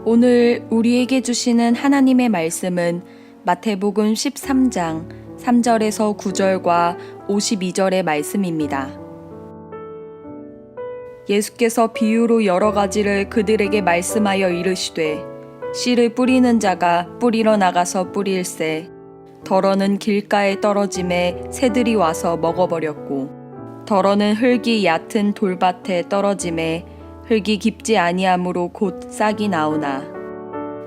오늘 우리에게 주시는 하나님의 말씀은 마태복음 13장 3절에서 9절과 52절의 말씀입니다. 예수께서 비유로 여러 가지를 그들에게 말씀하여 이르시되 씨를 뿌리는 자가 뿌리러 나가서 뿌릴새 덜어는 길가에 떨어짐에 새들이 와서 먹어버렸고 덜어는 흙이 얕은 돌밭에 떨어짐에 흙이 깊지 아니하므로 곧 싹이 나오나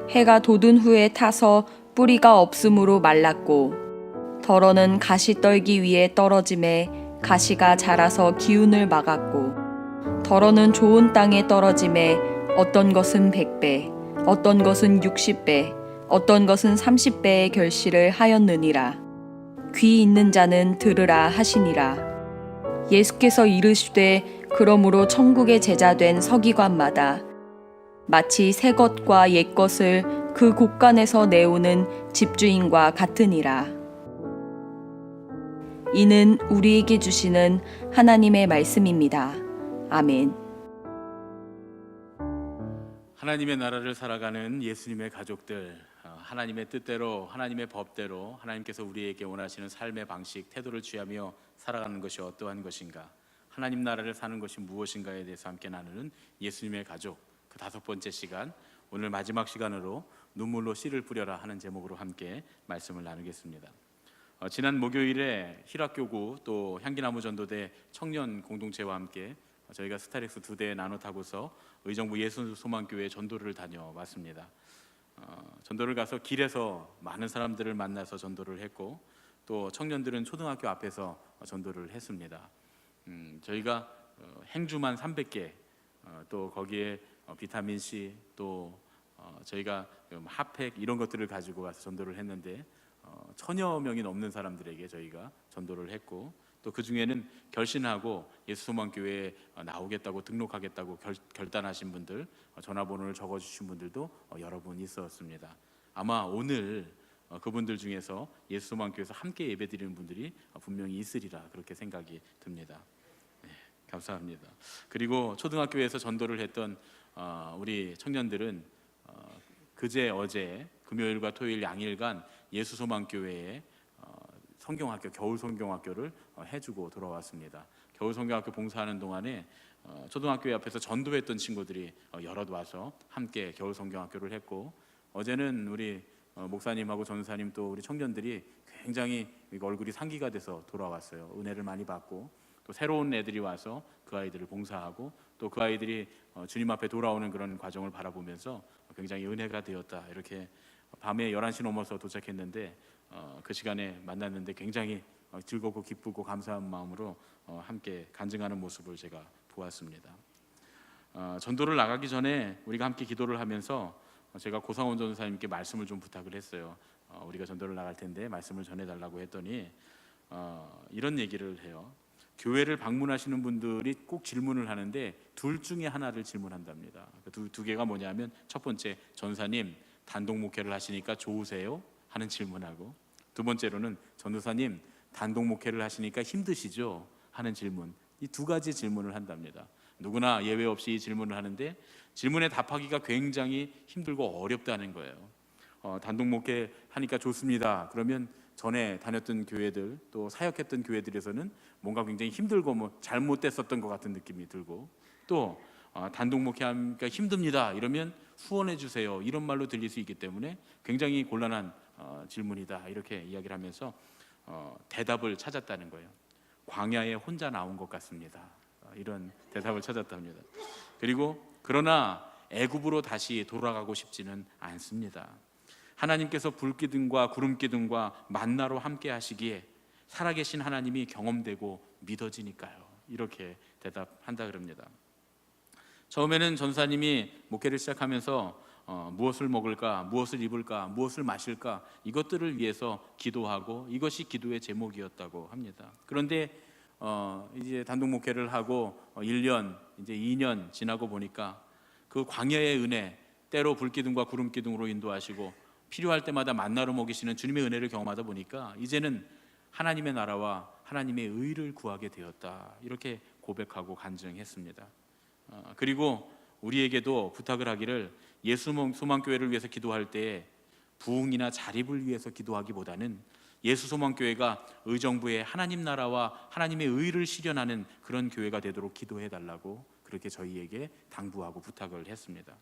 해가 돋은 후에 타서 뿌리가 없으므로 말랐고 덜어는 가시 떨기 위에 떨어짐에 가시가 자라서 기운을 막았고 덜어는 좋은 땅에 떨어짐에 어떤 것은 100배 어떤 것은 60배 어떤 것은 30배의 결실을 하였느니라. 귀 있는 자는 들으라 하시니라. 예수께서 이르시되 그러므로 천국의 제자된 서기관마다 마치 새 것과 옛 것을 그 곳간에서 내오는 집주인과 같으니라. 이는 우리에게 주시는 하나님의 말씀입니다. 아멘. 하나님의 나라를 살아가는 예수님의 가족들, 하나님의 뜻대로, 하나님의 법대로 하나님께서 우리에게 원하시는 삶의 방식, 태도를 취하며 살아가는 것이 어떠한 것인가, 하나님 나라를 사는 것이 무엇인가에 대해서 함께 나누는 예수님의 가족, 그 5번째 시간, 오늘 마지막 시간으로 눈물로 씨를 뿌려라 하는 제목으로 함께 말씀을 나누겠습니다. 지난 목요일에 힐학교구 또 향기나무 전도대 청년 공동체와 함께 저희가 스타렉스 2대 나눠 타고서 의정부 예수소망교회 전도를 다녀왔습니다. 전도를 가서 길에서 많은 사람들을 만나서 전도를 했고 또 청년들은 초등학교 앞에서 전도를 했습니다. 저희가 행주만 300개 또 거기에 비타민C 또 저희가 핫팩 이런 것들을 가지고 가서 전도를 했는데 천여 명이 넘는 사람들에게 저희가 전도를 했고 또 그 중에는 결신하고 예수소망교회에 나오겠다고 등록하겠다고 결단하신 분들, 전화번호를 적어주신 분들도 여러 분 있었습니다. 아마 오늘 그분들 중에서 예수소망교회에서 함께 예배드리는 분들이 분명히 있으리라 그렇게 생각이 듭니다. 네, 감사합니다. 그리고 초등학교에서 전도를 했던 우리 청년들은 그제 어제 금요일과 토요일 양일간 예수소망교회에 성경학교, 겨울 성경학교를 해주고 돌아왔습니다. 겨울 성경학교 봉사하는 동안에 초등학교 앞에서 전도했던 친구들이 여럿 와서 함께 겨울 성경학교를 했고 어제는 우리 목사님하고 전사님 또 우리 청년들이 굉장히 얼굴이 상기가 돼서 돌아왔어요. 은혜를 많이 받고 또 새로운 애들이 와서 그 아이들을 봉사하고 또 그 아이들이 주님 앞에 돌아오는 그런 과정을 바라보면서 굉장히 은혜가 되었다. 이렇게 밤에 11시 넘어서 도착했는데 그 시간에 만났는데 굉장히 즐겁고 기쁘고 감사한 마음으로 함께 간증하는 모습을 제가 보았습니다. 전도를 나가기 전에 우리가 함께 기도를 하면서 제가 고상원 전사님께 말씀을 좀 부탁을 했어요. 우리가 전도를 나갈 텐데 말씀을 전해달라고 했더니 이런 얘기를 해요. 교회를 방문하시는 분들이 꼭 질문을 하는데 둘 중에 하나를 질문한답니다. 두 개가 뭐냐면 첫 번째, 전사님 단독 목회를 하시니까 좋으세요? 하는 질문하고 두 번째로는 전도사님 단독 목회를 하시니까 힘드시죠? 하는 질문. 이 두 가지 질문을 한답니다. 누구나 예외 없이 이 질문을 하는데 질문에 답하기가 굉장히 힘들고 어렵다는 거예요. 단독 목회 하니까 좋습니다. 그러면 전에 다녔던 교회들 또 사역했던 교회들에서는 뭔가 굉장히 힘들고 뭐 잘못됐었던 것 같은 느낌이 들고 또 단독 목회하니까 힘듭니다. 이러면 후원해 주세요. 이런 말로 들릴 수 있기 때문에 굉장히 곤란한 질문이다. 이렇게 이야기를 하면서 대답을 찾았다는 거예요. 광야에 혼자 나온 것 같습니다. 이런 대답을 찾았답니다. 그리고 그러나 애굽으로 다시 돌아가고 싶지는 않습니다. 하나님께서 불기둥과 구름기둥과 만나로 함께 하시기에 살아계신 하나님이 경험되고 믿어지니까요. 이렇게 대답한다 그럽니다. 처음에는 전사님이 목회를 시작하면서 무엇을 먹을까, 무엇을 입을까, 무엇을 마실까 이것들을 위해서 기도하고 이것이 기도의 제목이었다고 합니다. 그런데 이제 단독 목회를 하고 1년, 이제 2년 지나고 보니까 그 광야의 은혜, 때로 불기둥과 구름기둥으로 인도하시고 필요할 때마다 만나로 먹이시는 주님의 은혜를 경험하다 보니까 이제는 하나님의 나라와 하나님의 의를 구하게 되었다. 이렇게 고백하고 간증했습니다. 그리고 우리에게도 부탁을 하기를 예수 소망교회를 위해서 기도할 때 부흥이나 자립을 위해서 기도하기보다는 예수 소망교회가 의정부의 하나님 나라와 하나님의 의를 실현하는 그런 교회가 되도록 기도해 달라고 그렇게 저희에게 당부하고 부탁을 했습니다.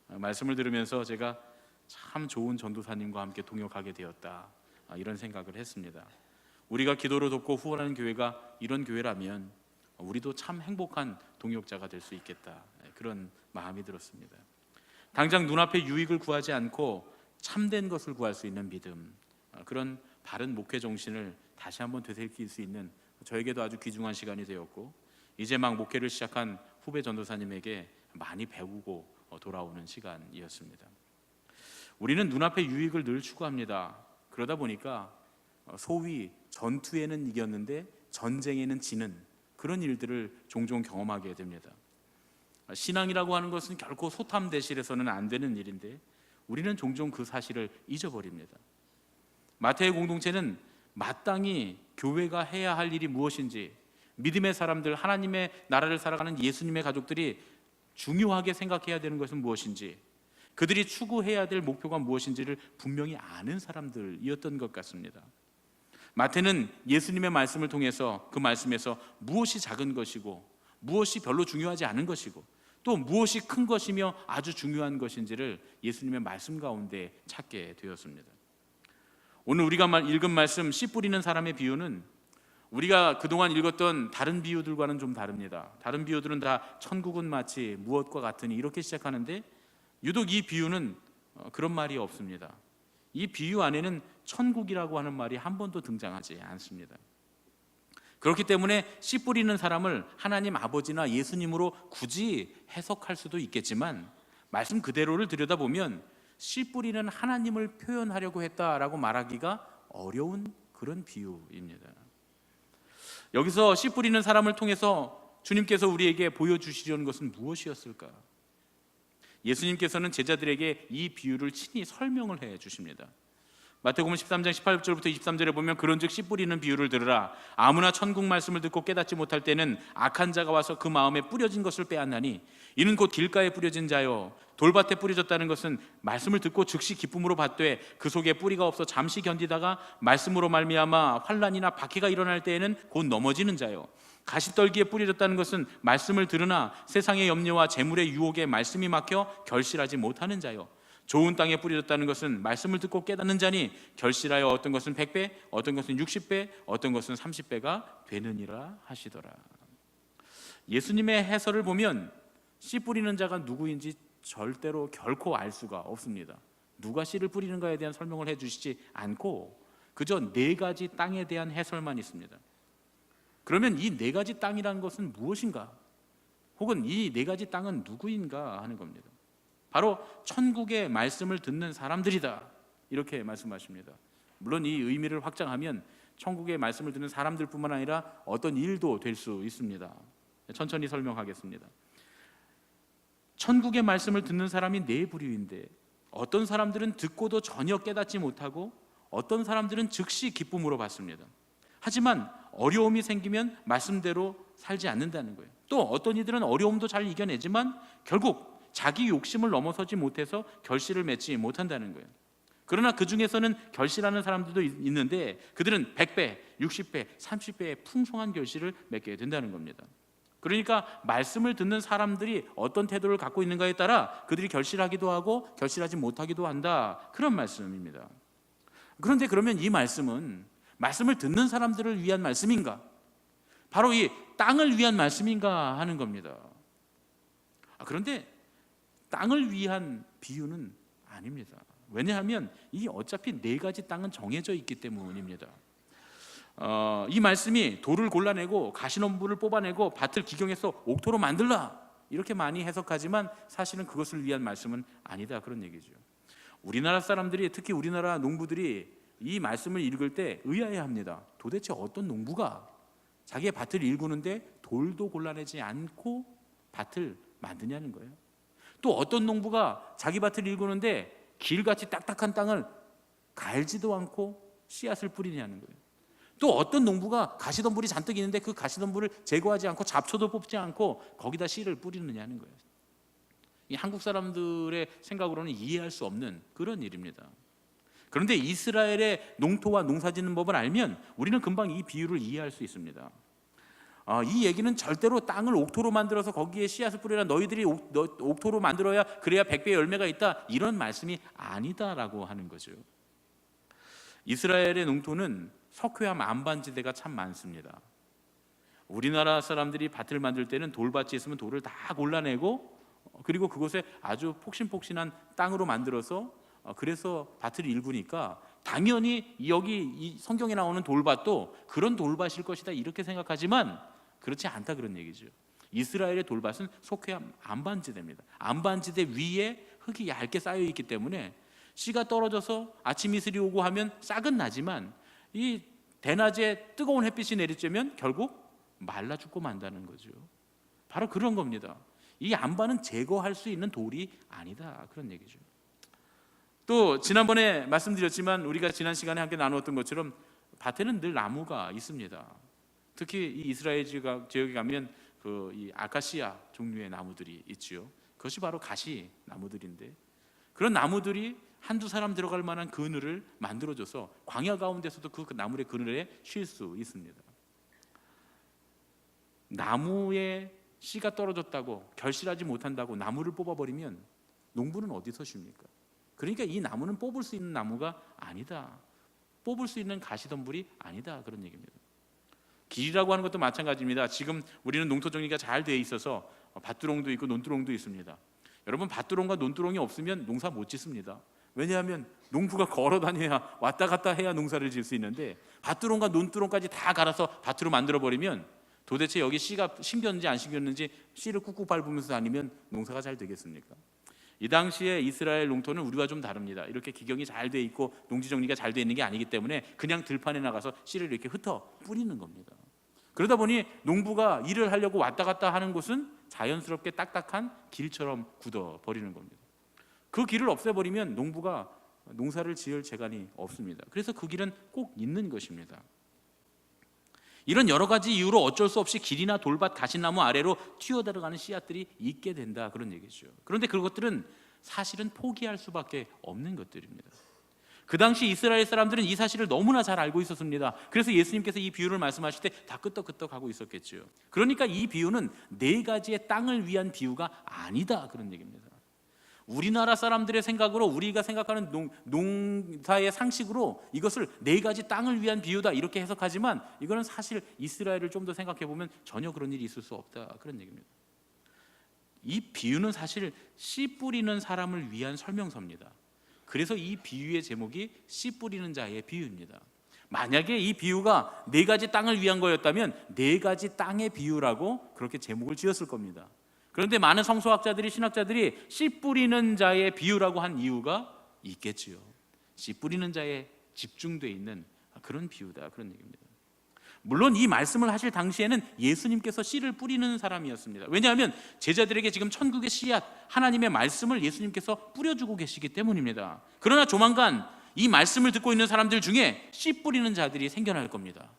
말씀을 들으면서 제가 참 좋은 전도사님과 함께 동역하게 되었다, 이런 생각을 했습니다. 우리가 기도로 돕고 후원하는 교회가 이런 교회라면 우리도 참 행복한 동역자가 될 수 있겠다, 그런 마음이 들었습니다. 당장 눈앞의 유익을 구하지 않고 참된 것을 구할 수 있는 믿음, 그런 바른 목회 정신을 다시 한번 되새길 수 있는 저에게도 아주 귀중한 시간이 되었고, 이제 막 목회를 시작한 후배 전도사님에게 많이 배우고 돌아오는 시간이었습니다. 우리는 눈앞의 유익을 늘 추구합니다. 그러다 보니까 소위 전투에는 이겼는데 전쟁에는 지는 그런 일들을 종종 경험하게 됩니다. 신앙이라고 하는 것은 결코 소탐대실해서는 안 되는 일인데 우리는 종종 그 사실을 잊어버립니다. 마태의 공동체는 마땅히 교회가 해야 할 일이 무엇인지, 믿음의 사람들, 하나님의 나라를 살아가는 예수님의 가족들이 중요하게 생각해야 되는 것은 무엇인지, 그들이 추구해야 될 목표가 무엇인지를 분명히 아는 사람들이었던 것 같습니다. 마태는 예수님의 말씀을 통해서 그 말씀에서 무엇이 작은 것이고 무엇이 별로 중요하지 않은 것이고 또 무엇이 큰 것이며 아주 중요한 것인지를 예수님의 말씀 가운데 찾게 되었습니다. 오늘 우리가 읽은 말씀 씨 뿌리는 사람의 비유는 우리가 그동안 읽었던 다른 비유들과는 좀 다릅니다. 다른 비유들은 다 천국은 마치 무엇과 같으니 이렇게 시작하는데 유독 이 비유는 그런 말이 없습니다. 이 비유 안에는 천국이라고 하는 말이 한 번도 등장하지 않습니다. 그렇기 때문에 씨 뿌리는 사람을 하나님 아버지나 예수님으로 굳이 해석할 수도 있겠지만 말씀 그대로를 들여다보면 씨 뿌리는 하나님을 표현하려고 했다라고 말하기가 어려운 그런 비유입니다. 여기서 씨 뿌리는 사람을 통해서 주님께서 우리에게 보여주시려는 것은 무엇이었을까? 예수님께서는 제자들에게 이 비유를 친히 설명을 해 주십니다. 마태복음 13장 18절부터 23절에 보면 그런즉 씨 뿌리는 비유를 들으라. 아무나 천국 말씀을 듣고 깨닫지 못할 때는 악한 자가 와서 그 마음에 뿌려진 것을 빼앗나니 이는 곧 길가에 뿌려진 자요 돌밭에 뿌려졌다는 것은 말씀을 듣고 즉시 기쁨으로 받되 그 속에 뿌리가 없어 잠시 견디다가 말씀으로 말미암아 환난이나 박해가 일어날 때에는 곧 넘어지는 자요 가시떨기에 뿌려졌다는 것은 말씀을 들으나 세상의 염려와 재물의 유혹에 말씀이 막혀 결실하지 못하는 자요 좋은 땅에 뿌려졌다는 것은 말씀을 듣고 깨닫는 자니 결실하여 어떤 것은 100배, 어떤 것은 60배, 어떤 것은 30배가 되느니라 하시더라. 예수님의 해설을 보면 씨 뿌리는 자가 누구인지 절대로 결코 알 수가 없습니다. 누가 씨를 뿌리는가에 대한 설명을 해주시지 않고 그저 네 가지 땅에 대한 해설만 있습니다. 그러면 이 네 가지 땅이라는 것은 무엇인가? 혹은 이 네 가지 땅은 누구인가 하는 겁니다. 바로 천국의 말씀을 듣는 사람들이다, 이렇게 말씀하십니다. 물론 이 의미를 확장하면 천국의 말씀을 듣는 사람들뿐만 아니라 어떤 일도 될 수 있습니다. 천천히 설명하겠습니다. 천국의 말씀을 듣는 사람이 네 부류인데 어떤 사람들은 듣고도 전혀 깨닫지 못하고 어떤 사람들은 즉시 기쁨으로 받습니다. 하지만 어려움이 생기면 말씀대로 살지 않는다는 거예요. 또 어떤 이들은 어려움도 잘 이겨내지만 결국 자기 욕심을 넘어서지 못해서 결실을 맺지 못한다는 거예요. 그러나 그 중에서는 결실하는 사람들도 있는데 그들은 100배, 60배, 30배의 풍성한 결실을 맺게 된다는 겁니다. 그러니까 말씀을 듣는 사람들이 어떤 태도를 갖고 있는가에 따라 그들이 결실하기도 하고 결실하지 못하기도 한다, 그런 말씀입니다. 그런데 그러면 이 말씀은 말씀을 듣는 사람들을 위한 말씀인가? 바로 이 땅을 위한 말씀인가 하는 겁니다. 그런데 땅을 위한 비유는 아닙니다. 왜냐하면 이 어차피 네 가지 땅은 정해져 있기 때문입니다. 이 말씀이 돌을 골라내고 가시덤불을 뽑아내고 밭을 기경해서 옥토로 만들라, 이렇게 많이 해석하지만 사실은 그것을 위한 말씀은 아니다, 그런 얘기죠. 우리나라 사람들이, 특히 우리나라 농부들이 이 말씀을 읽을 때 의아해합니다. 도대체 어떤 농부가 자기의 밭을 일구는데 돌도 골라내지 않고 밭을 만드냐는 거예요. 또 어떤 농부가 자기 밭을 일구는데 길같이 딱딱한 땅을 갈지도 않고 씨앗을 뿌리냐는 거예요. 또 어떤 농부가 가시덤불이 잔뜩 있는데 그 가시덤불을 제거하지 않고 잡초도 뽑지 않고 거기다 씨를 뿌리느냐는 거예요. 이 한국 사람들의 생각으로는 이해할 수 없는 그런 일입니다. 그런데 이스라엘의 농토와 농사짓는 법을 알면 우리는 금방 이 비유를 이해할 수 있습니다. 이 얘기는 절대로 땅을 옥토로 만들어서 거기에 씨앗을 뿌리라, 너희들이 옥토로 만들어야 그래야 100배의 열매가 있다, 이런 말씀이 아니다라고 하는 거죠. 이스라엘의 농토는 석회암 안반지대가 참 많습니다. 우리나라 사람들이 밭을 만들 때는 돌밭이 있으면 돌을 다 골라내고 그리고 그곳에 아주 폭신폭신한 땅으로 만들어서 그래서 밭을 일구니까 당연히 여기 이 성경에 나오는 돌밭도 그런 돌밭일 것이다 이렇게 생각하지만 그렇지 않다 그런 얘기죠. 이스라엘의 돌밭은 속회암 안반지대입니다. 안반지대 위에 흙이 얇게 쌓여 있기 때문에 씨가 떨어져서 아침 이슬이 오고 하면 싹은 나지만 이 대낮에 뜨거운 햇빛이 내리쬐면 결국 말라 죽고 만다는 거죠. 바로 그런 겁니다. 이 안반은 제거할 수 있는 돌이 아니다 그런 얘기죠. 또 지난번에 말씀드렸지만 우리가 지난 시간에 함께 나누었던 것처럼 밭에는 늘 나무가 있습니다. 특히 이 이스라엘 지역에 가면 이 아카시아 종류의 나무들이 있지요. 그것이 바로 가시 나무들인데 그런 나무들이 한두 사람 들어갈 만한 그늘을 만들어줘서 광야 가운데서도 그 나무의 그늘에 쉴 수 있습니다. 나무에 씨가 떨어졌다고 결실하지 못한다고 나무를 뽑아버리면 농부는 어디서 쉽니까? 그러니까 이 나무는 뽑을 수 있는 나무가 아니다. 뽑을 수 있는 가시덤불이 아니다 그런 얘기입니다. 길이라고 하는 것도 마찬가지입니다. 지금 우리는 농토 정리가 잘 돼 있어서 밭두렁도 있고 논두렁도 있습니다. 여러분 밭두렁과 논두렁이 없으면 농사 못 짓습니다. 왜냐하면 농부가 걸어 다녀야 왔다 갔다 해야 농사를 지을 수 있는데 밭두렁과 논두렁까지 다 갈아서 밭으로 만들어 버리면 도대체 여기 씨가 심겼는지 안 심겼는지 씨를 꾹꾹 밟으면서 다니면 농사가 잘 되겠습니까? 이 당시에 이스라엘 농토는 우리와 좀 다릅니다. 이렇게 기경이 잘 돼 있고 농지 정리가 잘 돼 있는 게 아니기 때문에 그냥 들판에 나가서 씨를 이렇게 흩어 뿌리는 겁니다. 그러다 보니 농부가 일을 하려고 왔다 갔다 하는 곳은 자연스럽게 딱딱한 길처럼 굳어 버리는 겁니다. 그 길을 없애버리면 농부가 농사를 지을 재간이 없습니다. 그래서 그 길은 꼭 있는 것입니다. 이런 여러 가지 이유로 어쩔 수 없이 길이나 돌밭, 가시나무 아래로 튀어들어가는 씨앗들이 있게 된다 그런 얘기죠. 그런데 그것들은 사실은 포기할 수밖에 없는 것들입니다. 그 당시 이스라엘 사람들은 이 사실을 너무나 잘 알고 있었습니다. 그래서 예수님께서 이 비유를 말씀하실 때 다 끄떡끄떡하고 있었겠죠. 그러니까 이 비유는 네 가지의 땅을 위한 비유가 아니다 그런 얘기입니다. 우리나라 사람들의 생각으로 우리가 생각하는 농사의 상식으로 이것을 네 가지 땅을 위한 비유다 이렇게 해석하지만 이거는 사실 이스라엘을 좀 더 생각해 보면 전혀 그런 일이 있을 수 없다 그런 얘기입니다. 이 비유는 사실 씨 뿌리는 사람을 위한 설명서입니다. 그래서 이 비유의 제목이 씨 뿌리는 자의 비유입니다. 만약에 이 비유가 네 가지 땅을 위한 거였다면 네 가지 땅의 비유라고 그렇게 제목을 지었을 겁니다. 그런데 많은 성서학자들이 신학자들이 씨 뿌리는 자의 비유라고 한 이유가 있겠지요. 씨 뿌리는 자에 집중되어 있는 그런 비유다 그런 얘기입니다. 물론 이 말씀을 하실 당시에는 예수님께서 씨를 뿌리는 사람이었습니다. 왜냐하면 제자들에게 지금 천국의 씨앗 하나님의 말씀을 예수님께서 뿌려주고 계시기 때문입니다. 그러나 조만간 이 말씀을 듣고 있는 사람들 중에 씨 뿌리는 자들이 생겨날 겁니다.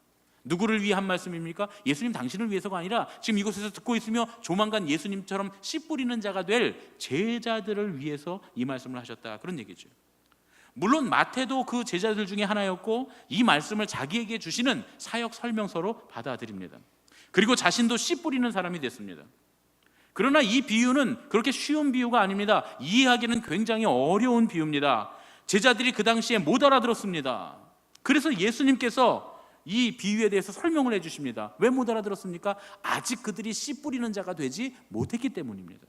누구를 위한 말씀입니까? 예수님 당신을 위해서가 아니라 지금 이곳에서 듣고 있으며 조만간 예수님처럼 씨 뿌리는 자가 될 제자들을 위해서 이 말씀을 하셨다 그런 얘기죠. 물론 마태도 그 제자들 중에 하나였고 이 말씀을 자기에게 주시는 사역 설명서로 받아들입니다. 그리고 자신도 씨 뿌리는 사람이 됐습니다. 그러나 이 비유는 그렇게 쉬운 비유가 아닙니다. 이해하기는 굉장히 어려운 비유입니다. 제자들이 그 당시에 못 알아들었습니다. 그래서 예수님께서 이 비유에 대해서 설명을 해주십니다. 왜 못 알아들었습니까? 아직 그들이 씨 뿌리는 자가 되지 못했기 때문입니다.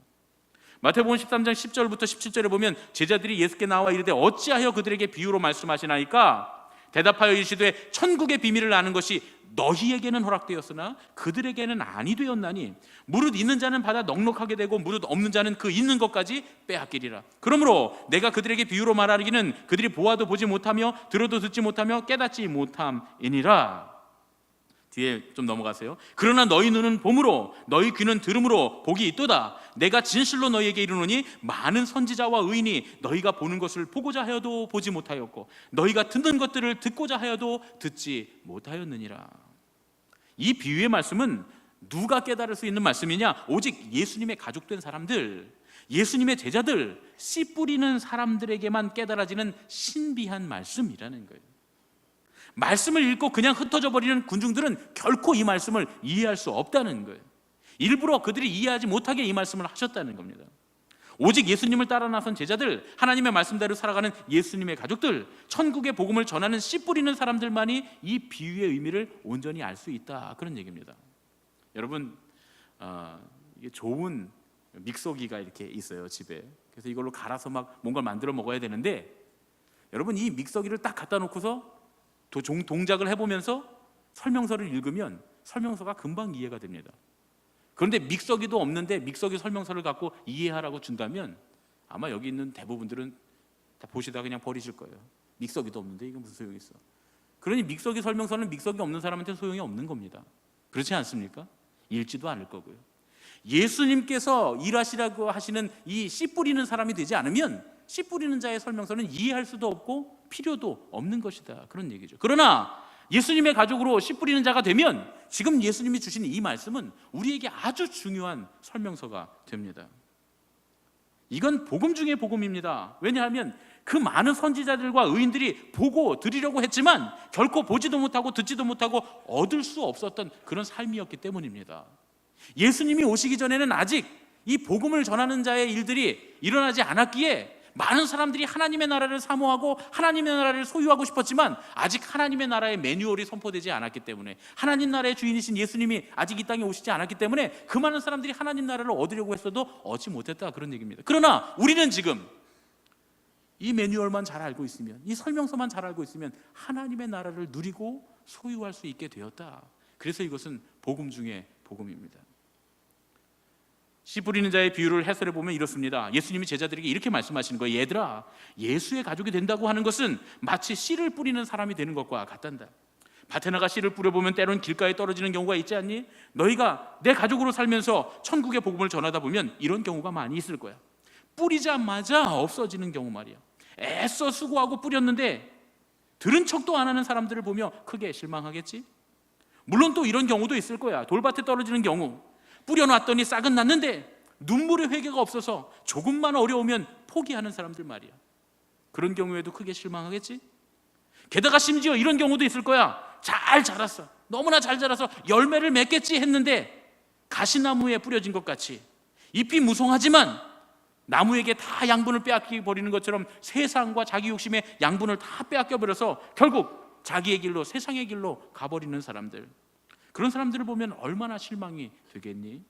마태복음 13장 10절부터 17절에 보면 제자들이 예수께 나와 이르되 어찌하여 그들에게 비유로 말씀하시나이까? 대답하여 이르시되 천국의 비밀을 아는 것이 너희에게는 허락되었으나 그들에게는 아니 되었나니 무릇 있는 자는 받아 넉넉하게 되고 무릇 없는 자는 그 있는 것까지 빼앗기리라. 그러므로 내가 그들에게 비유로 말하기는 그들이 보아도 보지 못하며 들어도 듣지 못하며 깨닫지 못함이니라. 뒤에 좀 넘어가세요. 그러나 너희 눈은 봄으로 너희 귀는 들음으로 복이 있도다. 내가 진실로 너희에게 이르노니 많은 선지자와 의인이 너희가 보는 것을 보고자 하여도 보지 못하였고 너희가 듣는 것들을 듣고자 하여도 듣지 못하였느니라. 이 비유의 말씀은 누가 깨달을 수 있는 말씀이냐? 오직 예수님의 가족된 사람들, 예수님의 제자들, 씨 뿌리는 사람들에게만 깨달아지는 신비한 말씀이라는 거예요. 말씀을 읽고 그냥 흩어져 버리는 군중들은 결코 이 말씀을 이해할 수 없다는 거예요. 일부러 그들이 이해하지 못하게 이 말씀을 하셨다는 겁니다. 오직 예수님을 따라 나선 제자들, 하나님의 말씀대로 살아가는 예수님의 가족들, 천국의 복음을 전하는 씨 뿌리는 사람들만이 이 비유의 의미를 온전히 알 수 있다, 그런 얘기입니다. 여러분, 이게 좋은 믹서기가 이렇게 있어요, 집에. 그래서 이걸로 갈아서 막 뭔가를 만들어 먹어야 되는데, 여러분, 이 믹서기를 딱 갖다 놓고서 동작을 해보면서 설명서를 읽으면 설명서가 금방 이해가 됩니다. 그런데 믹서기도 없는데 믹서기 설명서를 갖고 이해하라고 준다면 아마 여기 있는 대부분들은 다 보시다가 그냥 버리실 거예요. 믹서기도 없는데 이거 무슨 소용이 있어. 그러니 믹서기 설명서는 믹서기 없는 사람한테는 소용이 없는 겁니다. 그렇지 않습니까? 읽지도 않을 거고요. 예수님께서 일하시라고 하시는 이 씨 뿌리는 사람이 되지 않으면 씨 뿌리는 자의 설명서는 이해할 수도 없고 필요도 없는 것이다, 그런 얘기죠. 그러나 예수님의 가족으로 씨 뿌리는 자가 되면 지금 예수님이 주신 이 말씀은 우리에게 아주 중요한 설명서가 됩니다. 이건 복음 중의 복음입니다. 왜냐하면 그 많은 선지자들과 의인들이 보고 드리려고 했지만 결코 보지도 못하고 듣지도 못하고 얻을 수 없었던 그런 삶이었기 때문입니다. 예수님이 오시기 전에는 아직 이 복음을 전하는 자의 일들이 일어나지 않았기에 많은 사람들이 하나님의 나라를 사모하고 하나님의 나라를 소유하고 싶었지만 아직 하나님의 나라의 매뉴얼이 선포되지 않았기 때문에, 하나님 나라의 주인이신 예수님이 아직 이 땅에 오시지 않았기 때문에 그 많은 사람들이 하나님 나라를 얻으려고 했어도 얻지 못했다, 그런 얘기입니다. 그러나 우리는 지금 이 매뉴얼만 잘 알고 있으면, 이 설명서만 잘 알고 있으면 하나님의 나라를 누리고 소유할 수 있게 되었다. 그래서 이것은 복음 중에 복음입니다. 씨 뿌리는 자의 비유를 해설해 보면 이렇습니다. 예수님이 제자들에게 이렇게 말씀하시는 거예요. 얘들아, 예수의 가족이 된다고 하는 것은 마치 씨를 뿌리는 사람이 되는 것과 같단다. 밭에 나가 씨를 뿌려보면 때론 길가에 떨어지는 경우가 있지 않니? 너희가 내 가족으로 살면서 천국의 복음을 전하다 보면 이런 경우가 많이 있을 거야. 뿌리자마자 없어지는 경우 말이야. 애써 수고하고 뿌렸는데 들은 척도 안 하는 사람들을 보며 크게 실망하겠지? 물론 또 이런 경우도 있을 거야. 돌밭에 떨어지는 경우, 뿌려놨더니 싹은 났는데 눈물의 회개가 없어서 조금만 어려우면 포기하는 사람들 말이야. 그런 경우에도 크게 실망하겠지? 게다가 심지어 이런 경우도 있을 거야. 잘 자랐어, 너무나 잘 자라서 열매를 맺겠지 했는데 가시나무에 뿌려진 것 같이 잎이 무성하지만 나무에게 다 양분을 빼앗겨 버리는 것처럼 세상과 자기 욕심의 양분을 다 빼앗겨 버려서 결국 자기의 길로, 세상의 길로 가버리는 사람들, 그런 사람들을 보면 얼마나 실망이 되겠니?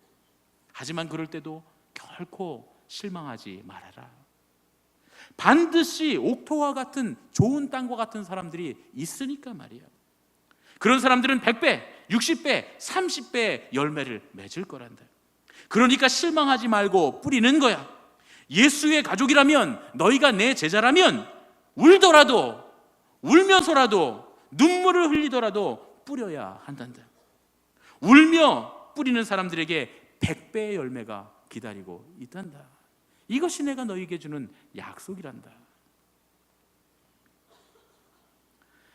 하지만 그럴 때도 결코 실망하지 말아라. 반드시 옥토와 같은 좋은 땅과 같은 사람들이 있으니까 말이야. 그런 사람들은 100배, 60배, 30배의 열매를 맺을 거란다. 그러니까 실망하지 말고 뿌리는 거야. 예수의 가족이라면, 너희가 내 제자라면 울더라도, 울면서라도, 눈물을 흘리더라도 뿌려야 한단다. 울며 뿌리는 사람들에게 100배의 열매가 기다리고 있단다. 이것이 내가 너희에게 주는 약속이란다.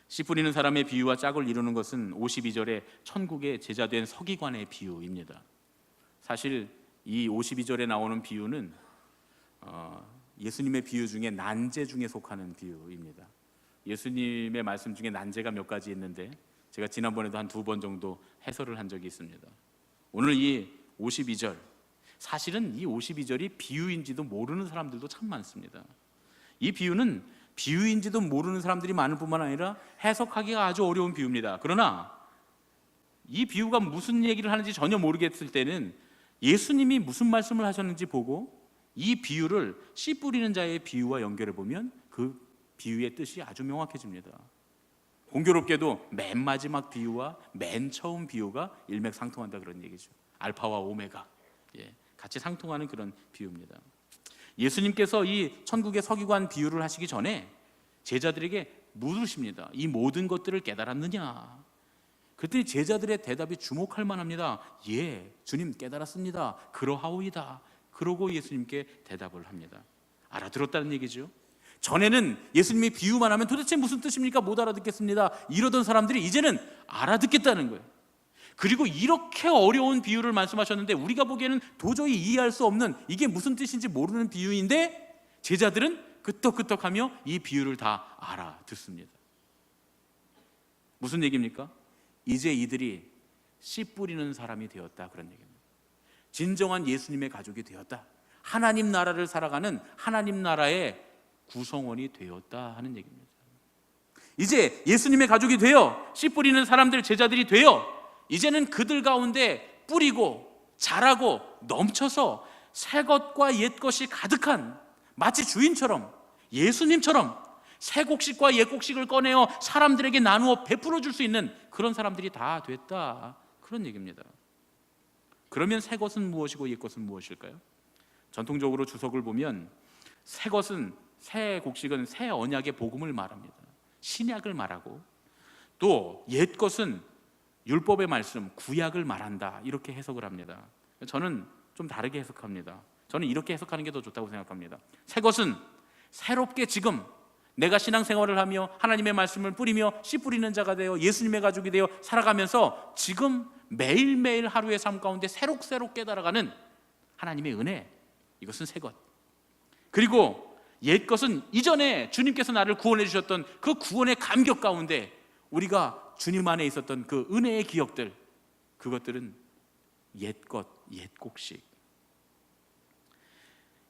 씨 뿌리는 사람의 비유와 짝을 이루는 것은 52절에 천국의 제자된 서기관의 비유입니다. 사실 이 52절에 나오는 비유는 예수님의 비유 중에 난제 중에 속하는 비유입니다. 예수님의 말씀 중에 난제가 몇 가지 있는데 제가 지난번에도 한 2번 정도 해설을 한 적이 있습니다. 오늘 이 52절, 사실은 이 52절이 비유인지도 모르는 사람들도 참 많습니다. 이 비유는 비유인지도 모르는 사람들이 많을 뿐만 아니라 해석하기가 아주 어려운 비유입니다. 그러나 이 비유가 무슨 얘기를 하는지 전혀 모르겠을 때는 예수님이 무슨 말씀을 하셨는지 보고 이 비유를 씨 뿌리는 자의 비유와 연결해 보면 그 비유의 뜻이 아주 명확해집니다. 공교롭게도 맨 마지막 비유와 맨 처음 비유가 일맥상통한다, 그런 얘기죠. 알파와 오메가, 같이 상통하는 그런 비유입니다. 예수님께서 이 천국의 서기관 비유를 하시기 전에 제자들에게 물으십니다. 이 모든 것들을 깨달았느냐? 그랬더니 제자들의 대답이 주목할 만합니다. 예, 주님 깨달았습니다. 그러하오이다. 그러고 예수님께 대답을 합니다. 알아들었다는 얘기죠. 전에는 예수님이 비유만 하면 도대체 무슨 뜻입니까? 못 알아듣겠습니다. 이러던 사람들이 이제는 알아듣겠다는 거예요. 그리고 이렇게 어려운 비유를 말씀하셨는데 우리가 보기에는 도저히 이해할 수 없는, 이게 무슨 뜻인지 모르는 비유인데 제자들은 끄떡끄떡하며 이 비유를 다 알아듣습니다. 무슨 얘기입니까? 이제 이들이 씨 뿌리는 사람이 되었다, 그런 얘기입니다. 진정한 예수님의 가족이 되었다, 하나님 나라를 살아가는 하나님 나라의 구성원이 되었다 하는 얘기입니다. 이제 예수님의 가족이 되어 씨 뿌리는 사람들, 제자들이 되어 이제는 그들 가운데 뿌리고 자라고 넘쳐서 새 것과 옛 것이 가득한, 마치 주인처럼, 예수님처럼 새 곡식과 옛 곡식을 꺼내어 사람들에게 나누어 베풀어 줄 수 있는 그런 사람들이 다 됐다, 그런 얘기입니다. 그러면 새 것은 무엇이고 옛 것은 무엇일까요? 전통적으로 주석을 보면 새 것은, 새 곡식은 새 언약의 복음을 말합니다. 신약을 말하고, 또 옛 것은 율법의 말씀, 구약을 말한다, 이렇게 해석을 합니다. 저는 좀 다르게 해석합니다. 저는 이렇게 해석하는 게 더 좋다고 생각합니다. 새 것은 새롭게 지금 내가 신앙생활을 하며 하나님의 말씀을 뿌리며 씨 뿌리는 자가 되어 예수님의 가족이 되어 살아가면서 지금 매일매일 하루의 삶 가운데 새록새록 깨달아가는 하나님의 은혜, 이것은 새 것. 그리고 옛 것은 이전에 주님께서 나를 구원해 주셨던 그 구원의 감격 가운데 우리가 주님 안에 있었던 그 은혜의 기억들, 그것들은 옛 것, 옛 곡식.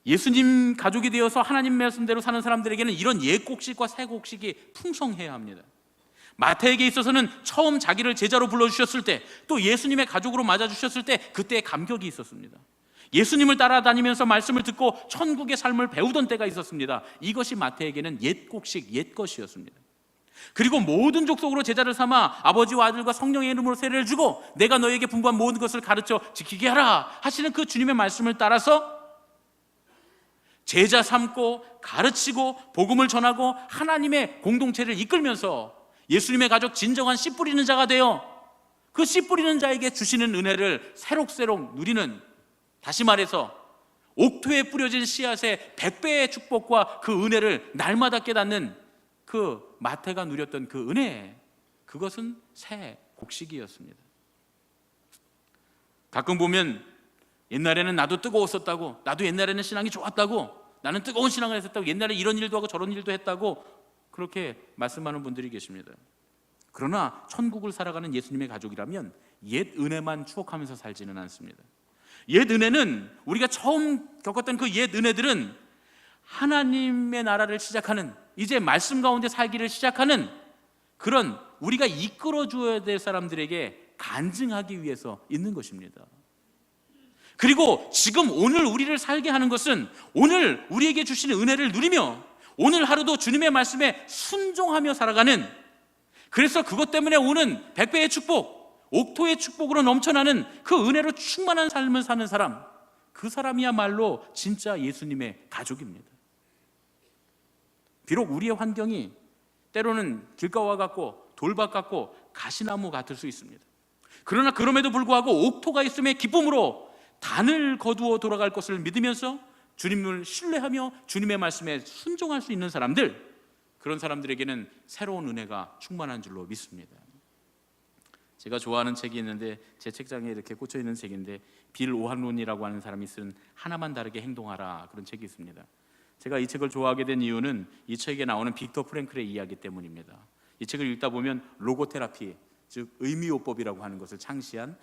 예수님 가족이 되어서 하나님 말씀대로 사는 사람들에게는 이런 옛 곡식과 새 곡식이 풍성해야 합니다. 마태에게 있어서는 처음 자기를 제자로 불러주셨을 때, 또 예수님의 가족으로 맞아주셨을 때 그때의 감격이 있었습니다. 예수님을 따라다니면서 말씀을 듣고 천국의 삶을 배우던 때가 있었습니다. 이것이 마태에게는 옛 곡식, 옛 것이었습니다. 그리고 모든 족속으로 제자를 삼아 아버지와 아들과 성령의 이름으로 세례를 주고 내가 너에게 분부한 모든 것을 가르쳐 지키게 하라 하시는 그 주님의 말씀을 따라서 제자 삼고 가르치고 복음을 전하고 하나님의 공동체를 이끌면서 예수님의 가족, 진정한 씨 뿌리는 자가 되어 그 씨 뿌리는 자에게 주시는 은혜를 새록새록 누리는, 다시 말해서 옥토에 뿌려진 씨앗의 100배의 축복과 그 은혜를 날마다 깨닫는 그 마태가 누렸던 그 은혜, 그것은 새 곡식이었습니다. 가끔 보면 옛날에는 나도 뜨거웠었다고, 나도 옛날에는 신앙이 좋았다고, 나는 뜨거운 신앙을 했었다고, 옛날에 이런 일도 하고 저런 일도 했다고 그렇게 말씀하는 분들이 계십니다. 그러나 천국을 살아가는 예수님의 가족이라면 옛 은혜만 추억하면서 살지는 않습니다. 옛 은혜는, 우리가 처음 겪었던 그 옛 은혜들은 하나님의 나라를 시작하는, 이제 말씀 가운데 살기를 시작하는 그런 우리가 이끌어줘야 될 사람들에게 간증하기 위해서 있는 것입니다. 그리고 지금 오늘 우리를 살게 하는 것은 오늘 우리에게 주시는 은혜를 누리며 오늘 하루도 주님의 말씀에 순종하며 살아가는, 그래서 그것 때문에 오는 100배의 축복, 옥토의 축복으로 넘쳐나는 그 은혜로 충만한 삶을 사는 사람, 그 사람이야말로 진짜 예수님의 가족입니다. 비록 우리의 환경이 때로는 길가와 같고 돌밭 같고 가시나무 같을 수 있습니다. 그러나 그럼에도 불구하고 옥토가 있음의 기쁨으로 단을 거두어 돌아갈 것을 믿으면서 주님을 신뢰하며 주님의 말씀에 순종할 수 있는 사람들, 그런 사람들에게는 새로운 은혜가 충만한 줄로 믿습니다. 제가 좋아하는 책이 있는데 제 책장에 이렇게 꽂혀 있는 책인데, 빌 오한론이라고 하는 사람이 쓴 하나만 다르게 행동하라, 그런 책이 있습니다. 제가 이 책을 좋아하게 된 이유는 이 책에 나오는 빅터 프랭클의 이야기 때문입니다. 이 책을 읽다 보면 로고테라피, 즉 의미요법이라고 하는 것을 창시한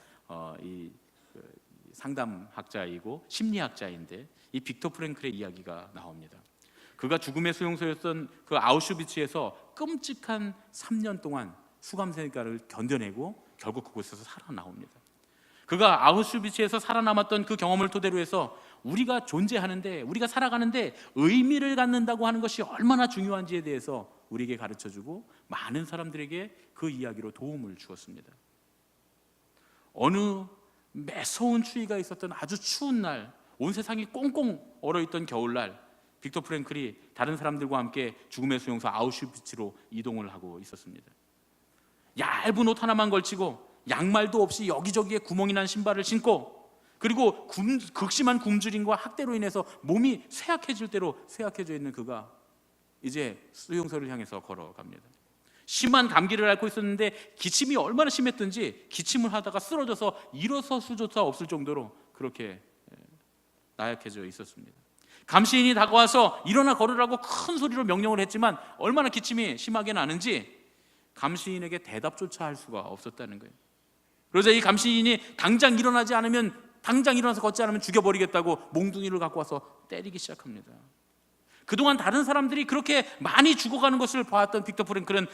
상담학자이고 심리학자인데, 이 빅터 프랭클의 이야기가 나옵니다. 그가 죽음의 수용소였던 그 아우슈비츠에서 끔찍한 3년 동안 수감 생활을 견뎌내고 결국 그곳에서 살아나옵니다. 그가 아우슈비츠에서 살아남았던 그 경험을 토대로 해서 우리가 존재하는데, 우리가 살아가는데 의미를 갖는다고 하는 것이 얼마나 중요한지에 대해서 우리에게 가르쳐주고 많은 사람들에게 그 이야기로 도움을 주었습니다. 어느 매서운 추위가 있었던 아주 추운 날, 온 세상이 꽁꽁 얼어있던 겨울날, 빅터 프랭클이 다른 사람들과 함께 죽음의 수용소 아우슈비츠로 이동을 하고 있었습니다. 얇은 옷 하나만 걸치고 양말도 없이 여기저기에 구멍이 난 신발을 신고, 그리고 극심한 굶주림과 학대로 인해서 몸이 쇠약해질 대로 쇠약해져 있는 그가 이제 수용소를 향해서 걸어갑니다. 심한 감기를 앓고 있었는데 기침이 얼마나 심했든지 기침을 하다가 쓰러져서 일어설 수조차 없을 정도로 그렇게 나약해져 있었습니다. 감시인이 다가와서 일어나 걸으라고 큰 소리로 명령을 했지만 얼마나 기침이 심하게 나는지 감시인에게 대답조차 할 수가 없었다는 거예요. 그러자 이 감시인이 당장 일어나서 걷지 않으면 죽여버리겠다고 몽둥이를 갖고 와서 때리기 시작합니다. 그동안 다른 사람들이 그렇게 많이 죽어가는 것을 봐왔던 빅터 프랭클은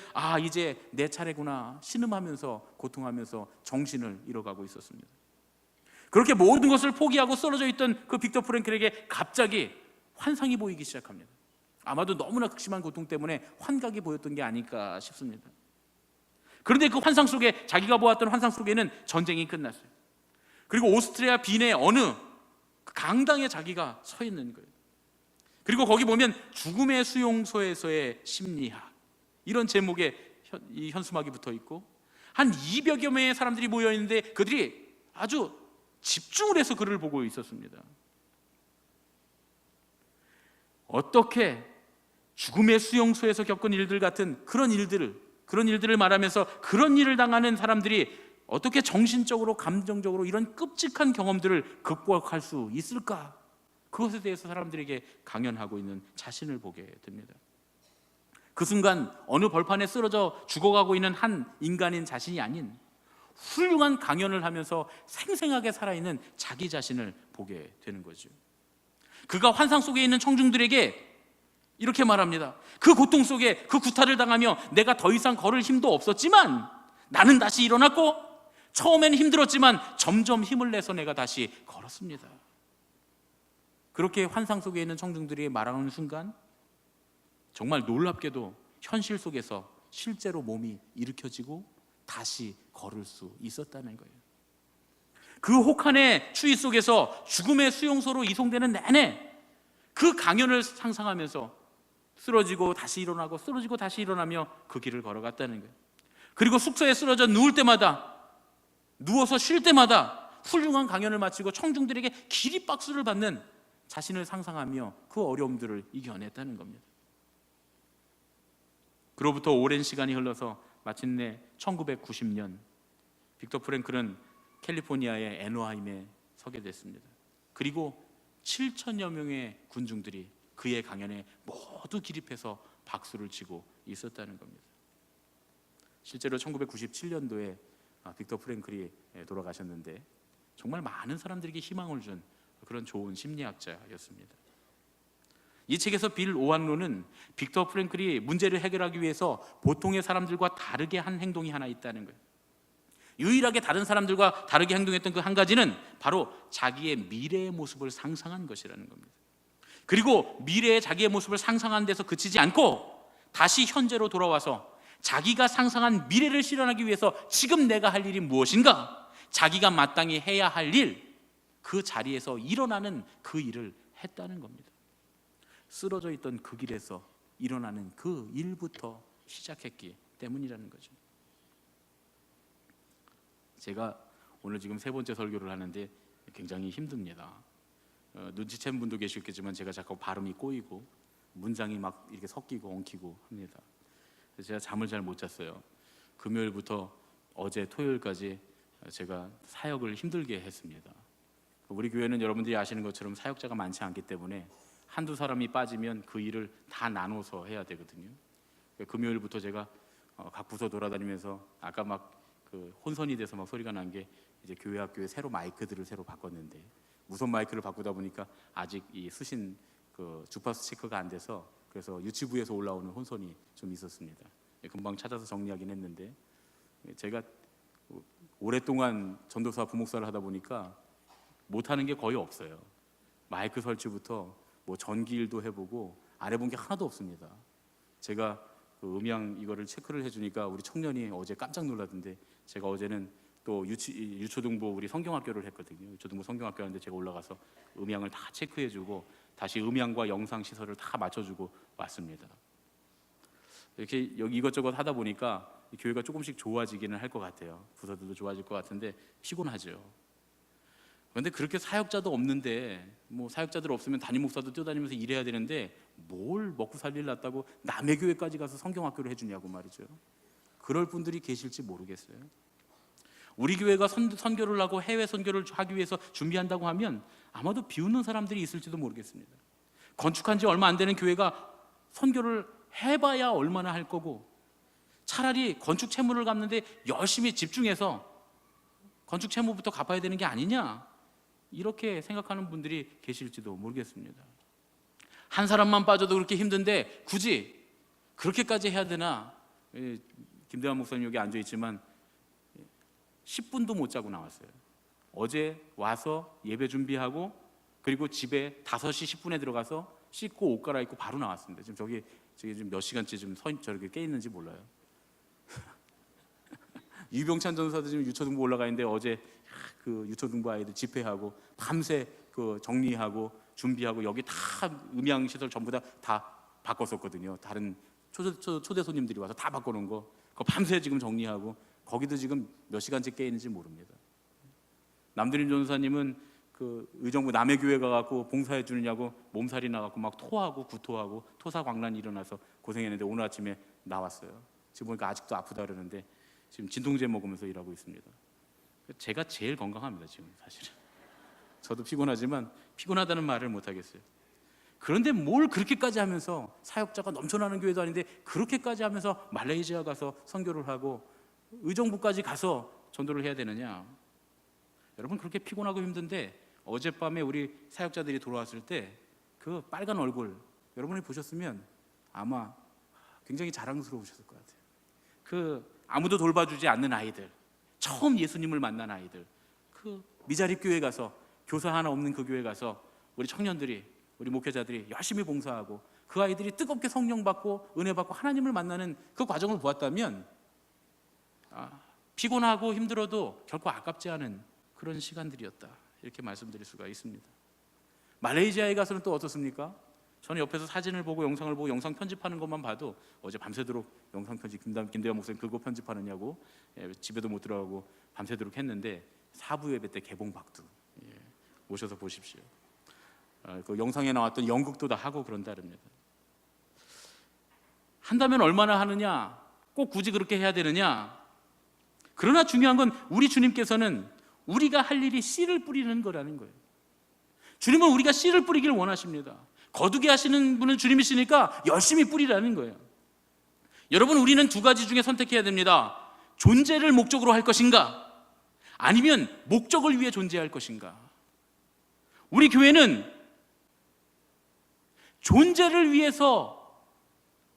이제 내 차례구나 신음하면서 고통하면서 정신을 잃어가고 있었습니다. 그렇게 모든 것을 포기하고 쓰러져 있던 그 빅터 프랭클에게 갑자기 환상이 보이기 시작합니다. 아마도 너무나 극심한 고통 때문에 환각이 보였던 게 아닐까 싶습니다. 그런데 그 환상 속에, 자기가 보았던 환상 속에는 전쟁이 끝났어요. 그리고 오스트리아 빈의 어느 강당에 자기가 서 있는 거예요. 그리고 거기 보면 죽음의 수용소에서의 심리학, 이런 제목의 이 현수막이 붙어 있고 한 200여 명의 사람들이 모여 있는데 그들이 아주 집중을 해서 그를 보고 있었습니다. 어떻게 죽음의 수용소에서 겪은 일들 같은 그런 일들을 말하면서 그런 일을 당하는 사람들이 어떻게 정신적으로 감정적으로 이런 끔찍한 경험들을 극복할 수 있을까? 그것에 대해서 사람들에게 강연하고 있는 자신을 보게 됩니다. 그 순간 어느 벌판에 쓰러져 죽어가고 있는 한 인간인 자신이 아닌 훌륭한 강연을 하면서 생생하게 살아있는 자기 자신을 보게 되는 거죠. 그가 환상 속에 있는 청중들에게 이렇게 말합니다. 그 고통 속에 그 구타를 당하며 내가 더 이상 걸을 힘도 없었지만 나는 다시 일어났고 처음에는 힘들었지만 점점 힘을 내서 내가 다시 걸었습니다. 그렇게 환상 속에 있는 청중들이 말하는 순간 정말 놀랍게도 현실 속에서 실제로 몸이 일으켜지고 다시 걸을 수 있었다는 거예요. 그 혹한의 추위 속에서 죽음의 수용소로 이송되는 내내 그 강연을 상상하면서 쓰러지고 다시 일어나고 쓰러지고 다시 일어나며 그 길을 걸어갔다는 거예요. 그리고 숙소에 쓰러져 누울 때마다, 누워서 쉴 때마다 훌륭한 강연을 마치고 청중들에게 기립박수를 받는 자신을 상상하며 그 어려움들을 이겨냈다는 겁니다. 그로부터 오랜 시간이 흘러서 마침내 1990년 빅터 프랭클은 캘리포니아의 애너하임에 서게 됐습니다. 그리고 7천여 명의 군중들이 그의 강연에 모두 기립해서 박수를 치고 있었다는 겁니다. 실제로 1997년도에 빅터 프랭클이 돌아가셨는데 정말 많은 사람들에게 희망을 준 그런 좋은 심리학자였습니다. 이 책에서 빌 오한로는 빅터 프랭클이 문제를 해결하기 위해서 보통의 사람들과 다르게 한 행동이 하나 있다는 거예요. 유일하게 다른 사람들과 다르게 행동했던 그 한 가지는 바로 자기의 미래의 모습을 상상한 것이라는 겁니다. 그리고 미래의 자기의 모습을 상상하는 데서 그치지 않고 다시 현재로 돌아와서 자기가 상상한 미래를 실현하기 위해서 지금 내가 할 일이 무엇인가, 자기가 마땅히 해야 할 일, 그 자리에서 일어나는 그 일을 했다는 겁니다. 쓰러져 있던 그 길에서 일어나는 그 일부터 시작했기 때문이라는 거죠. 제가 오늘 지금 세 번째 설교를 하는데 굉장히 힘듭니다. 눈치챈 분도 계시겠지만 제가 자꾸 발음이 꼬이고 문장이 막 이렇게 섞이고 엉키고 합니다. 그래서 제가 잠을 잘 못 잤어요. 금요일부터 어제 토요일까지 제가 사역을 힘들게 했습니다. 우리 교회는 여러분들이 아시는 것처럼 사역자가 많지 않기 때문에 한두 사람이 빠지면 그 일을 다 나눠서 해야 되거든요. 금요일부터 제가 각 부서 돌아다니면서 아까 막 그 혼선이 돼서 막 소리가 난 게 이제 교회 학교에 새로 마이크들을 새로 바꿨는데 무선 마이크를 바꾸다 보니까 아직 이 수신 그 주파수 체크가 안 돼서 그래서 유치부에서 올라오는 혼선이 좀 있었습니다. 금방 찾아서 정리하긴 했는데 제가 오랫동안 전도사 부목사를 하다 보니까 못하는 게 거의 없어요. 마이크 설치부터 뭐 전기일도 해보고 안 해본 게 하나도 없습니다. 제가 그 음향 이거를 체크를 해주니까 우리 청년이 어제 깜짝 놀라던데 제가 어제는 또 유초등부 우리 성경학교를 했거든요. 유초등부 성경학교 하는데 제가 올라가서 음향을 다 체크해주고 다시 음향과 영상 시설을 다 맞춰주고 왔습니다. 이렇게 여기 이것저것 하다 보니까 이 교회가 조금씩 좋아지기는 할 것 같아요. 부서들도 좋아질 것 같은데 피곤하죠. 그런데 그렇게 사역자도 없는데 뭐 사역자들 없으면 담임 목사도 뛰어다니면서 일해야 되는데 뭘 먹고 살릴 놨다고 남의 교회까지 가서 성경학교를 해주냐고 말이죠. 그럴 분들이 계실지 모르겠어요. 우리 교회가 선교를 하고 해외 선교를 하기 위해서 준비한다고 하면 아마도 비웃는 사람들이 있을지도 모르겠습니다. 건축한 지 얼마 안 되는 교회가 선교를 해봐야 얼마나 할 거고, 차라리 건축 채무를 갚는데 열심히 집중해서 건축 채무부터 갚아야 되는 게 아니냐, 이렇게 생각하는 분들이 계실지도 모르겠습니다. 한 사람만 빠져도 그렇게 힘든데 굳이 그렇게까지 해야 되나? 김대환 목사님 여기 앉아 있지만 10분도 못 자고 나왔어요. 어제 와서 예배 준비하고 그리고 집에 5시 10분에 들어가서 씻고 옷 갈아입고 바로 나왔습니다. 지금 저기 지금 몇 시간째 좀 저렇게 깨 있는지 몰라요. 유병찬 전사도 지금 유초등부 올라가 있는데 어제 그 유초등부 아이들 집회하고 밤새 그 정리하고 준비하고 여기 다 음향 시설 전부 다 바꿨었거든요. 다른 초대 손님들이 와서 다 바꿔놓은 거 그거 밤새 지금 정리하고 거기도 지금 몇 시간째 깨 있는지 모릅니다. 남드림 전사님은 그 의정부 남해교회 가갖고 봉사해 주느냐고 몸살이 나갖고 막 토하고 구토하고 토사광란이 일어나서 고생했는데 오늘 아침에 나왔어요. 지금 보니까 아직도 아프다 그러는데 지금 진통제 먹으면서 일하고 있습니다. 제가 제일 건강합니다 지금 사실은. 저도 피곤하지만 피곤하다는 말을 못 하겠어요. 그런데 뭘 그렇게까지 하면서 사역자가 넘쳐나는 교회도 아닌데 그렇게까지 하면서 말레이시아 가서 선교를 하고 의정부까지 가서 전도를 해야 되느냐? 여러분 그렇게 피곤하고 힘든데 어젯밤에 우리 사역자들이 돌아왔을 때 그 빨간 얼굴 여러분이 보셨으면 아마 굉장히 자랑스러우셨을 것 같아요. 그 아무도 돌봐주지 않는 아이들, 처음 예수님을 만난 아이들, 그 미자립 교회 가서 교사 하나 없는 그 교회 가서 우리 청년들이 우리 목회자들이 열심히 봉사하고 그 아이들이 뜨겁게 성령 받고 은혜 받고 하나님을 만나는 그 과정을 보았다면 피곤하고 힘들어도 결코 아깝지 않은 그런 시간들이었다, 이렇게 말씀드릴 수가 있습니다. 말레이시아에 가서는 또 어떻습니까? 저는 옆에서 사진을 보고 영상을 보고 영상 편집하는 것만 봐도 어제 밤새도록 영상 편집, 김대환 목사님 그거 편집하느냐고 집에도 못 들어가고 밤새도록 했는데 사부 예배 때 개봉 박두 오셔서 보십시오. 그 영상에 나왔던 연극도 다 하고 그런다릅니다. 한다면 얼마나 하느냐? 꼭 굳이 그렇게 해야 되느냐? 그러나 중요한 건 우리 주님께서는 우리가 할 일이 씨를 뿌리는 거라는 거예요. 주님은 우리가 씨를 뿌리기를 원하십니다. 거두게 하시는 분은 주님이시니까 열심히 뿌리라는 거예요. 여러분 우리는 두 가지 중에 선택해야 됩니다. 존재를 목적으로 할 것인가? 아니면 목적을 위해 존재할 것인가? 우리 교회는 존재를 위해서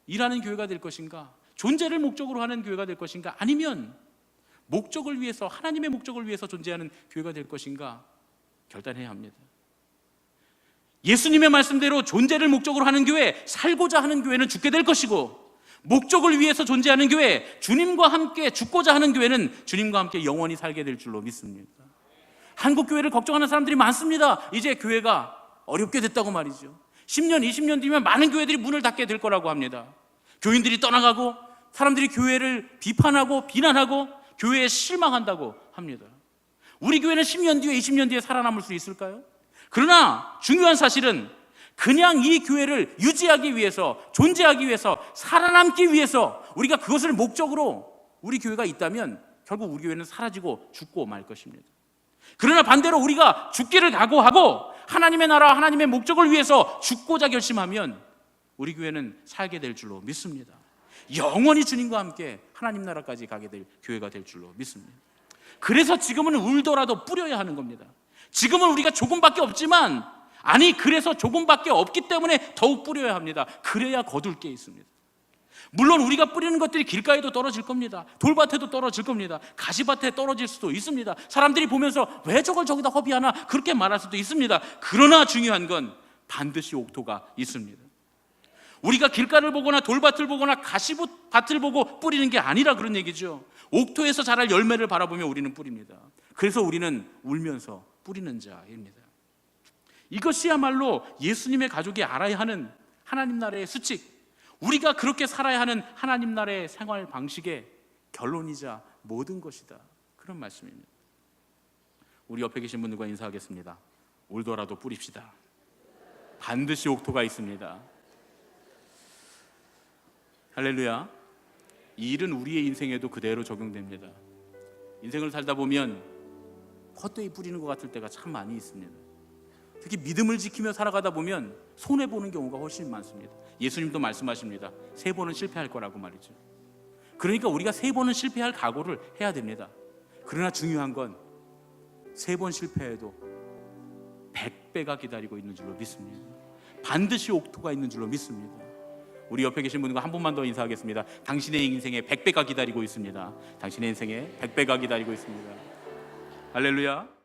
일하는 교회가 될 것인가? 존재를 목적으로 하는 교회가 될 것인가? 아니면 목적을 위해서, 하나님의 목적을 위해서 존재하는 교회가 될 것인가? 결단해야 합니다. 예수님의 말씀대로 존재를 목적으로 하는 교회, 살고자 하는 교회는 죽게 될 것이고, 목적을 위해서 존재하는 교회, 주님과 함께 죽고자 하는 교회는 주님과 함께 영원히 살게 될 줄로 믿습니다. 한국 교회를 걱정하는 사람들이 많습니다. 이제 교회가 어렵게 됐다고 말이죠. 10년, 20년 뒤면 많은 교회들이 문을 닫게 될 거라고 합니다. 교인들이 떠나가고 사람들이 교회를 비판하고 비난하고 교회에 실망한다고 합니다. 우리 교회는 10년 뒤에 20년 뒤에 살아남을 수 있을까요? 그러나 중요한 사실은 그냥 이 교회를 유지하기 위해서, 존재하기 위해서, 살아남기 위해서 우리가 그것을 목적으로 우리 교회가 있다면 결국 우리 교회는 사라지고 죽고 말 것입니다. 그러나 반대로 우리가 죽기를 각오하고 하나님의 나라, 하나님의 목적을 위해서 죽고자 결심하면 우리 교회는 살게 될 줄로 믿습니다. 영원히 주님과 함께 하나님 나라까지 가게 될 교회가 될 줄로 믿습니다. 그래서 지금은 울더라도 뿌려야 하는 겁니다. 지금은 우리가 조금밖에 없지만, 그래서 조금밖에 없기 때문에 더욱 뿌려야 합니다. 그래야 거둘 게 있습니다. 물론 우리가 뿌리는 것들이 길가에도 떨어질 겁니다. 돌밭에도 떨어질 겁니다. 가시밭에 떨어질 수도 있습니다. 사람들이 보면서 왜 저걸 저기다 허비하나 그렇게 말할 수도 있습니다. 그러나 중요한 건 반드시 옥토가 있습니다. 우리가 길가를 보거나 돌밭을 보거나 가시밭을 보고 뿌리는 게 아니라 그런 얘기죠. 옥토에서 자랄 열매를 바라보며 우리는 뿌립니다. 그래서 우리는 울면서 뿌리는 자입니다. 이것이야말로 예수님의 가족이 알아야 하는 하나님 나라의 수칙, 우리가 그렇게 살아야 하는 하나님 나라의 생활 방식의 결론이자 모든 것이다, 그런 말씀입니다. 우리 옆에 계신 분들과 인사하겠습니다. 울더라도 뿌립시다. 반드시 옥토가 있습니다. 할렐루야. 이 일은 우리의 인생에도 그대로 적용됩니다. 인생을 살다 보면 헛되이 뿌리는 것 같을 때가 참 많이 있습니다. 특히 믿음을 지키며 살아가다 보면 손해보는 경우가 훨씬 많습니다. 예수님도 말씀하십니다. 3번은 실패할 거라고 말이죠. 그러니까 우리가 3번은 실패할 각오를 해야 됩니다. 그러나 중요한 건 3번 실패해도 100배가 기다리고 있는 줄로 믿습니다. 반드시 옥토가 있는 줄로 믿습니다. 우리 옆에 계신 분과 한 번만 더 인사하겠습니다. 당신의 인생에 100배가 기다리고 있습니다. 당신의 인생에 100배가 기다리고 있습니다. 할렐루야.